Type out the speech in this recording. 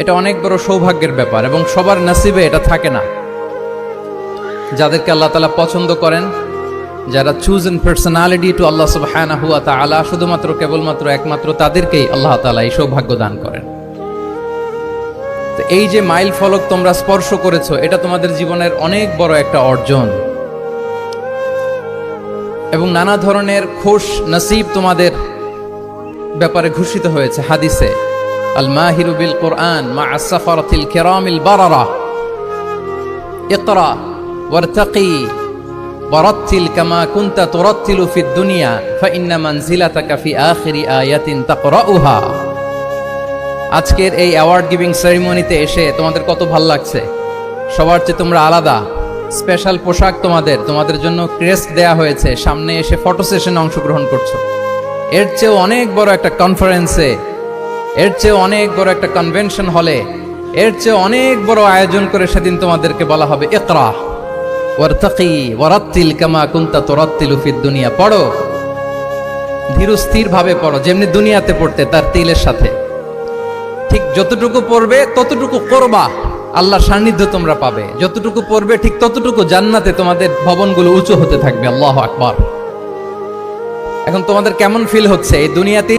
এটা অনেক বড় সৌভাগ্যের ব্যাপার এবং সবার নসিবে এটা থাকে না। যাদেরকে আল্লাহ তাআলা পছন্দ করেন, যারা চুজেন পার্সোনালিটি টু আল্লাহ সুবহানাহু ওয়া তাআলা, শুধুমাত্র কেবলমাত্র একমাত্র তাদেরকেই আল্লাহ তাআলা এই সৌভাগ্য দান করেন। তো এই যে মাইল ফলক তোমরা স্পর্শ করেছো, এটা তোমাদের জীবনের অনেক বড় একটা অর্জন এবং নানা ধরনের খুশ নসিব তোমাদের ব্যাপারে ঘোষিত হয়েছে হাদিসে। আল মাহিরু বিল কুরআন মা আস-সাফারাতিল কিরামিল বারারা, ইকরা ওয়ারতাকি ওয়ারাত্তিল কামা কুনতা তুরাত্তিলু ফিদ দুনিয়া ফাইন্না মানজিলাতাকা ফি আখিরি আয়াতিন তাকরাউহা। আজকের এই অ্যাওয়ার্ড গিভিং সেরিমনিতে এসে তোমাদের কত ভালো লাগছে? সবার চেয়ে তোমরা আলাদা, স্পেশাল পোশাক তোমাদের জন্য ক্রেস্ট দেয়া হয়েছে, সামনে এসে ফটো সেশনে অংশগ্রহণ করছো। এর চেয়েও অনেক বড় একটা কনফারেন্সে, এর চেয়ে অনেক বড় একটা কনভেনশন হলে, এর চেয়ে অনেক বড় আয়োজন করে সেদিন তোমাদেরকে বলা হবে ইকরা ওয়ারতাকি ওয়ারাত্তিল কামা কুনতা তুরাত্তিলু ফিদ দুনিয়া। পড়ো, ধীর স্থির ভাবে পড়ো, যেমনি দুনিয়াতে পড়তে তার তিলের সাথে। ঠিক যতটুকু পড়বে ততটুকু করবা, আল্লাহর সান্নিধ্য তোমরা পাবে। যতটুকু পড়বে ঠিক ততটুকু জান্নাতে তোমাদের ভবনগুলো উঁচু হতে থাকবে। আল্লাহু আকবার। এখন তোমাদের কেমন ফিল হচ্ছে এই দুনিয়াতে?